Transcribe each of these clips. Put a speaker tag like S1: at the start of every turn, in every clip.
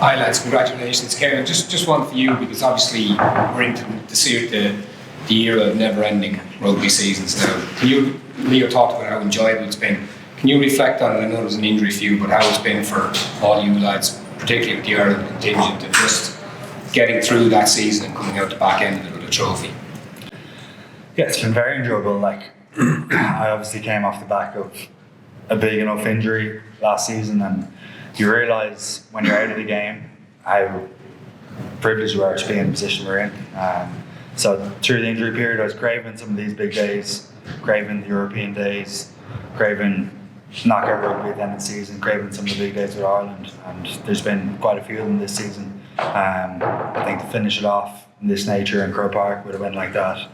S1: Hi lads, congratulations. Karen, just one for you, because obviously we're into the era of never-ending rugby seasons now. Leo talked about how enjoyable it's been. Can you reflect on it? I know there's an injury for you, but how it's been for all you lads, particularly with the Ireland contingent, and just getting through that season and coming out the back end of it with a trophy?
S2: Yeah, it's been very enjoyable. Like, I obviously came off the back of a big enough injury last season, and you realise when you're out of the game how privileged we are to be in the position we're in. So through the injury period, I was craving some of these big days, craving the European days, craving knockout rugby at the end of the season, craving some of the big days with Ireland, and there's been quite a few of them this season. I think to finish it off in this nature in Croke Park with a win like that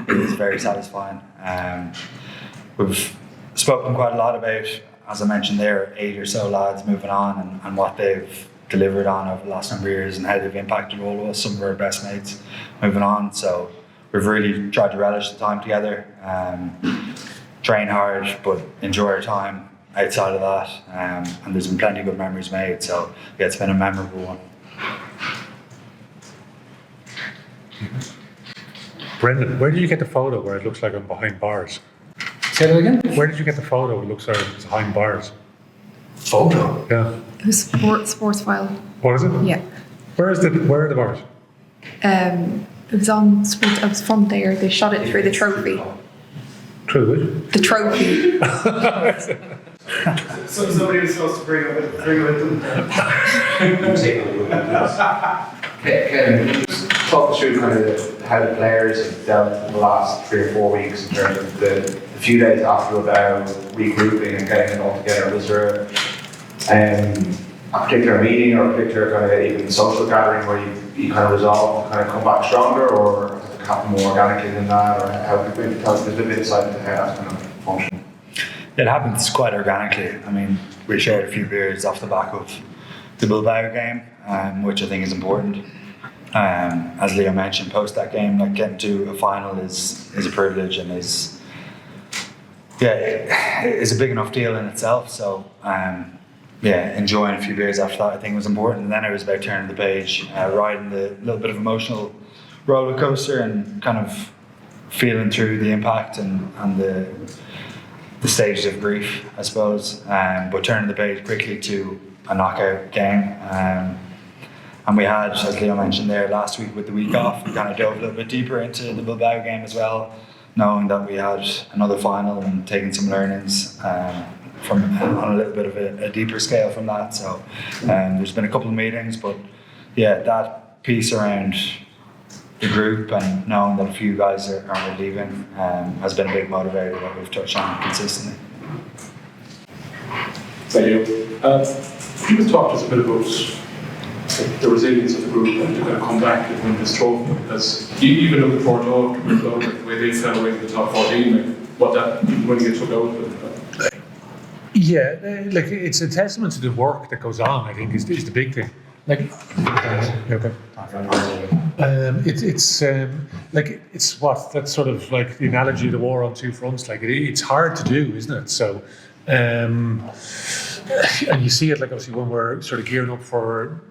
S2: is very satisfying. We've spoken quite a lot about, as I mentioned there, 8 or so lads moving on and what they've delivered on over the last number of years and how they've impacted all of us, some of our best mates moving on. So we've really tried to relish the time together, train hard, but enjoy our time outside of that. And there's been plenty of good memories made. So yeah, it's been a memorable one.
S3: Brendan, where did you get the photo where it looks like I'm behind bars?
S1: Say that again?
S3: Where did you get the photo? It looks like it's behind bars.
S1: Photo?
S3: Yeah.
S4: It was sports file.
S3: What is it?
S4: Yeah.
S3: Where are the bars?
S4: It was on sports. I was from there. They shot it through the trophy.
S3: True.
S4: The trophy.
S5: So somebody was supposed to bring it with them.
S6: Can you just talk us through kind of how the players have dealt in the last 3 or 4 weeks in terms of the few days after about regrouping and getting it all together? Was there a particular meeting or a particular kind of even social gathering where you kind of resolved to kind of come back stronger, or has it happened more organically than that, or how could you tell us a bit of insight into how that's kind of functioning?
S2: It happens quite organically. I mean, we shared a few beers off the back of the Bilbao game, which I think is important. As Leo mentioned, post that game, like getting to a final is a privilege and is a big enough deal in itself. So enjoying a few beers after that I think was important. And then it was about turning the page, riding the little bit of emotional roller coaster and kind of feeling through the impact and the stages of grief, I suppose. But turning the page quickly to a knockout game. And we had, as Leo mentioned there, last week with the week off, we kind of dove a little bit deeper into the Bilbao game as well, knowing that we had another final and taking some learnings from on a little bit of a deeper scale from that. So there's been a couple of meetings, but yeah, that piece around the group and knowing that a few guys are leaving has been a big motivator that we've touched on consistently.
S5: Thank you. Can you talk to us a bit about the resilience of the group and to kind of come back and win this trophy? Because even looking forward to the way they fell away from the top 14, like what that when you get took out of it.
S3: Yeah, like it's a testament to the work that goes on. I think is the big thing. Like, okay. It's what that's sort of like the analogy of the war on two fronts. Like it's hard to do, isn't it? So, and you see it like obviously when we're sort of gearing up for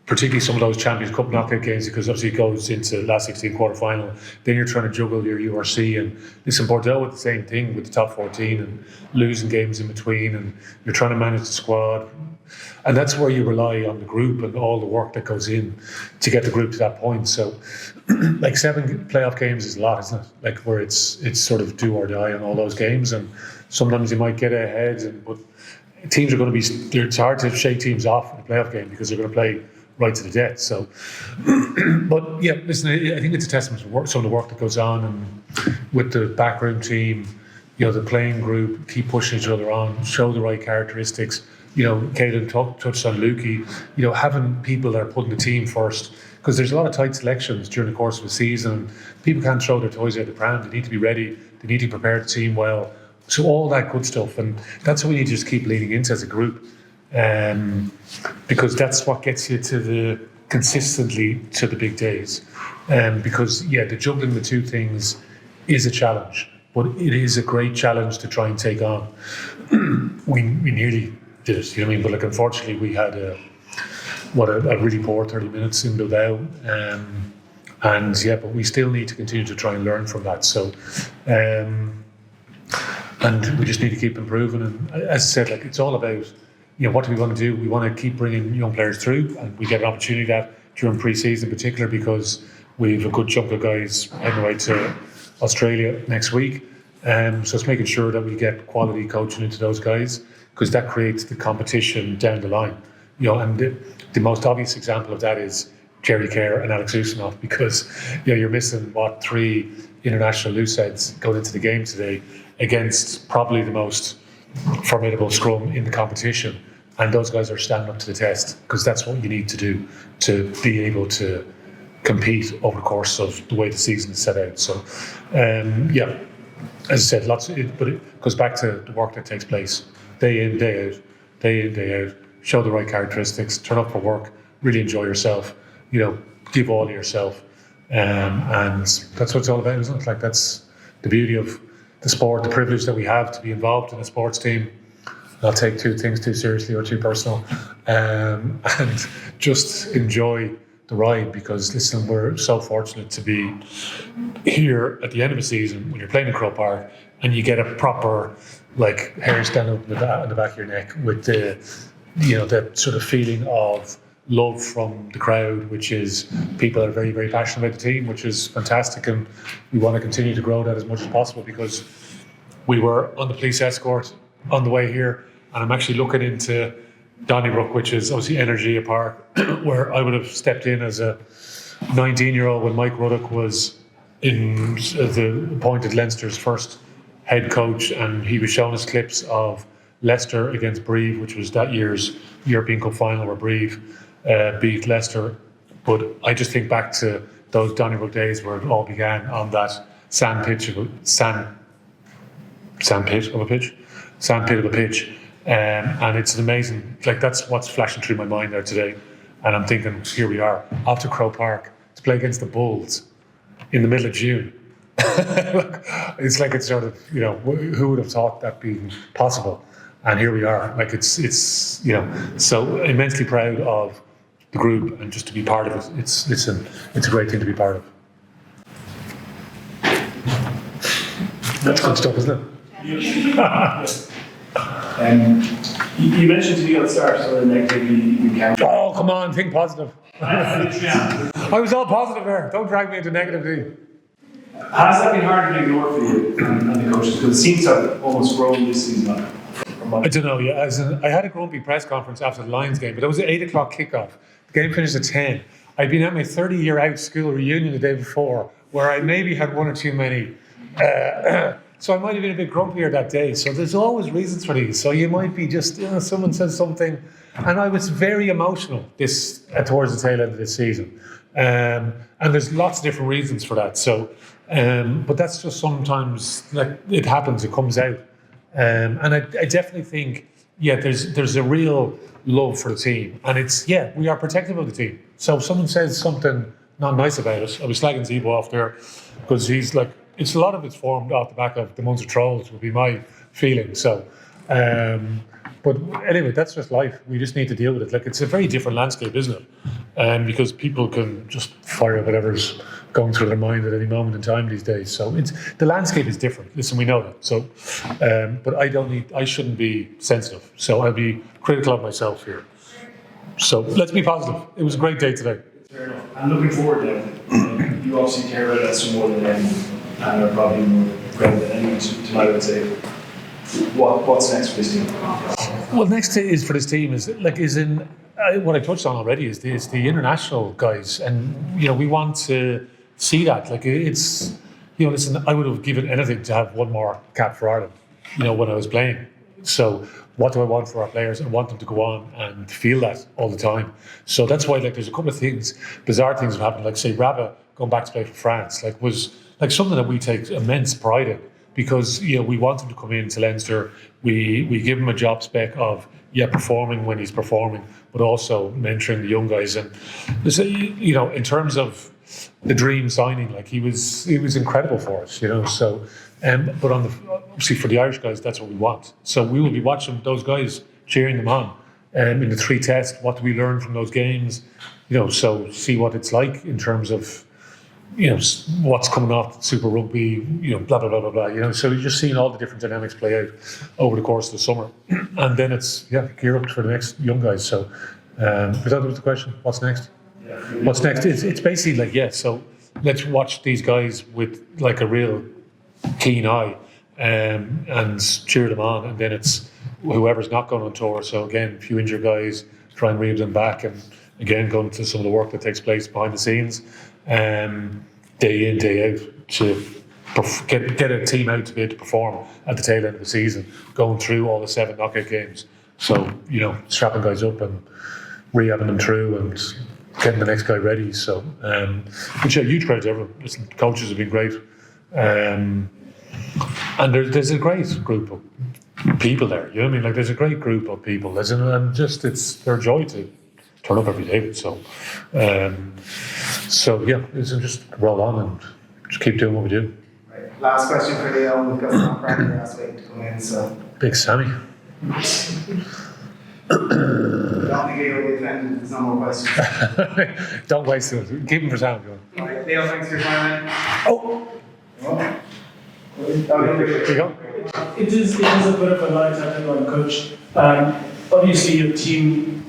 S3: particularly some of those Champions Cup knockout games, because obviously it goes into last 16 quarter final. Then you're trying to juggle your URC, and listen, Bordeaux with the same thing with the top 14 and losing games in between, and you're trying to manage the squad. And that's where you rely on the group and all the work that goes in to get the group to that point. So, like 7 playoff games is a lot, isn't it? Like where it's sort of do or die on all those games, and sometimes you might get ahead, but teams are going to be. It's hard to shake teams off in a playoff game because they're going to play right to the death. So, but yeah, listen, I think it's a testament to some of the work that goes on, and with the backroom team, the playing group, keep pushing each other on, show the right characteristics. Caelan touched on Lukey, having people that are putting the team first, because there's a lot of tight selections during the course of a season. People can't throw their toys out of the pram. They need to be ready. They need to prepare the team well. So all that good stuff, and that's what we need to just keep leaning into as a group, because that's what gets you consistently to the big days. Because the juggling the two things is a challenge, but it is a great challenge to try and take on. We nearly did it, But like unfortunately we a really poor 30 minutes in Bilbao. But we still need to continue to try and learn from that. So, and we just need to keep improving. And as I said, like, it's all about, what do we want to do? We want to keep bringing young players through, and we get an opportunity that during pre-season in particular, because we've a good chunk of guys heading away to Australia next week. So it's making sure that we get quality coaching into those guys, because that creates the competition down the line. And the most obvious example of that is Jerry Kerr and Alex Usmanov, because you're missing 3 international loose heads going into the game today against probably the most formidable scrum in the competition, and those guys are standing up to the test, because that's what you need to do to be able to compete over the course of the way the season is set out. So as I said, but it goes back to the work that takes place day in, day out, show the right characteristics, turn up for work, really enjoy yourself, give all of yourself, and that's what it's all about, isn't it? Like, that's the beauty of the sport, the privilege that we have to be involved in a sports team, not take two things too seriously or too personal, and just enjoy the ride. Because listen, we're so fortunate to be here at the end of a season when you're playing in Croke Park and you get a proper, like, hair stand up on the back of your neck with the sort of feeling of love from the crowd, which is people are very, very passionate about the team, which is fantastic, and we want to continue to grow that as much as possible, because we were on the police escort on the way here, and I'm actually looking into Donnybrook, which is obviously Energia Park, where I would have stepped in as a 19-year-old when Mike Ruddock was appointed Leinster's first head coach, and he was showing us clips of Leicester against Brive, which was that year's European Cup final where Brive beat Leicester. But I just think back to those Donnybrook days where it all began on that sand pit of a pitch. And it's an amazing, like, that's what's flashing through my mind there today. And I'm thinking, here we are, off to Croke Park to play against the Bulls in the middle of June. It's like, it's sort of, who would have thought that being possible? And here we are. Like, it's so immensely proud of the group, and just to be part of it. It's a great thing to be part of. That's good stuff, isn't it?
S7: You mentioned to me at the start sort of negativity you can.
S3: Oh, come on, think positive. I was all positive there. Don't drag me into negativity.
S7: Has that been hard to ignore for you and the coaches? Because it seems to have almost grown this season.
S3: I don't know. Yeah, I had a grumpy press conference after the Lions game, but it was an 8:00 kickoff. The game finished at 10. I'd been at my 30-year out school reunion the day before, where I maybe had one or two many. So I might have been a bit grumpier that day. So there's always reasons for these. So you might be just, someone says something, and I was very emotional towards the tail end of this season. And there's lots of different reasons for that. So, but that's just sometimes, like, it happens, it comes out. And I definitely think, there's a real love for the team, and we are protective of the team. So if someone says something not nice about us, I was slagging Zebo off there, because he's like, it's a lot of it's formed off the back of the Munster trolls, would be my feeling. So, but anyway, that's just life. We just need to deal with it. Like, it's a very different landscape, isn't it? Because people can just fire whatever's going through their mind at any moment in time these days. So the landscape is different. Listen, we know that. So, but I shouldn't be sensitive. So I'll be critical of myself here. So let's be positive. It was a great day today.
S7: Fair enough. I'm looking forward then. You obviously care about that some more than anyone, and are probably more grounded than anyone tonight, I would say. What's next for this team?
S3: Well, next is for this team is what I touched on already is the international guys, and we want to see that. Like, it's listen, I would have given anything to have one more cap for Ireland. When I was playing. So what do I want for our players? I want them to go on and feel that all the time. So that's why, like, there's a couple of things, bizarre things have happened. Like, say, Rabat going back to play for France, was something that we take immense pride in, because we want him to come into Leinster. We give him a job spec of performing when he's performing, but also mentoring the young guys. And in terms of the dream signing, like, he was incredible for us. So. But obviously for the Irish guys, that's what we want. So we will be watching those guys, cheering them on in the 3 tests, what do we learn from those games? So see what it's like in terms of, what's coming off Super Rugby, blah, blah, blah, blah, blah, so you're just seeing all the different dynamics play out over the course of the summer. And then it's, gear up for the next young guys. So, that was the question, what's next? What's next? It's basically so let's watch these guys with like a real keen eye and cheer them on. And then it's whoever's not going on tour. So again, a few injured guys, try and read them back, and again, going to some of the work that takes place behind the scenes, day in, day out, to get a team out to be able to perform at the tail end of the season, going through all the 7 knockout games. So, strapping guys up and rehabbing them through and getting the next guy ready. So, which huge credit to everyone. Listen, coaches have been great. And there's a great group of people there. You know what I mean? Like, there's a great group of people. And just, it's their joy to turn up every day. So, it's just roll on and just keep doing what we do.
S6: Right. Last question for Leo. We've got Sam Bradley last week to come in. So,
S3: Big Sammy.
S6: don't think Leo will be offended. There's no more questions.
S3: Don't waste it. Keep him for Sam.
S6: All right, Leo, thanks for your time, man.
S3: Oh,
S6: Here
S3: you go.
S8: It is a bit of a light tackle on coach. Obviously, your team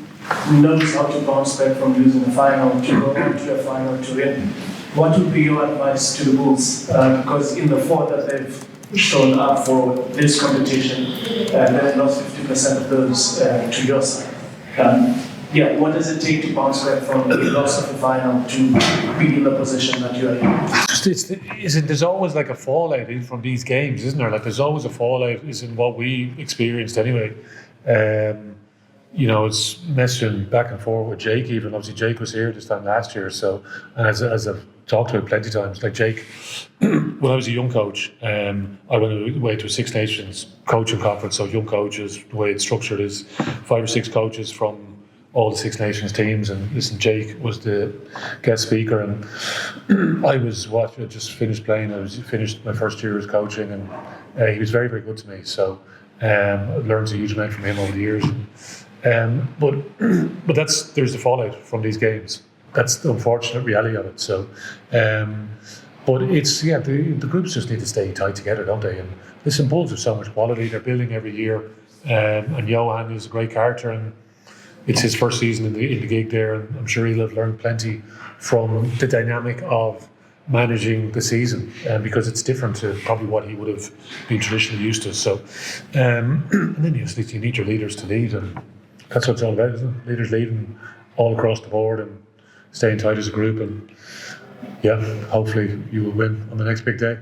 S8: knows how to bounce back from losing a final to go on to a final to win. What would be your advice to the Bulls? Because in the 4 that they've shown up for this competition, they've lost 50% of those to your side. What does it take to bounce back from the loss of the final to be in the position that you are in?
S3: There's always like a fallout from these games, isn't there? Like, there's always a fallout, is in what we experienced anyway. It's messaging back and forth with Jake. Even obviously, Jake was here this time last year. So, and as I've talked about plenty of times, like Jake, when I was a young coach, I went away to a Six Nations coaching conference. So, young coaches, the way it's structured is 5 or 6 coaches from all the Six Nations teams, and listen, Jake was the guest speaker, and I just finished playing. I finished my first year as coaching, and he was very, very good to me. So I learned a huge amount from him over the years. But there's the fallout from these games. That's the unfortunate reality of it. So, but it's the groups just need to stay tight together, don't they? And listen, Bulls have so much quality. They're building every year, and Johan is a great character, and it's his first season in the gig there, and I'm sure he'll have learned plenty from the dynamic of managing the season, because it's different to probably what he would have been traditionally used to. So, and then you need your leaders to lead, and that's what it's all about, isn't it? Leaders leading all across the board and staying tight as a group, and hopefully you will win on the next big day.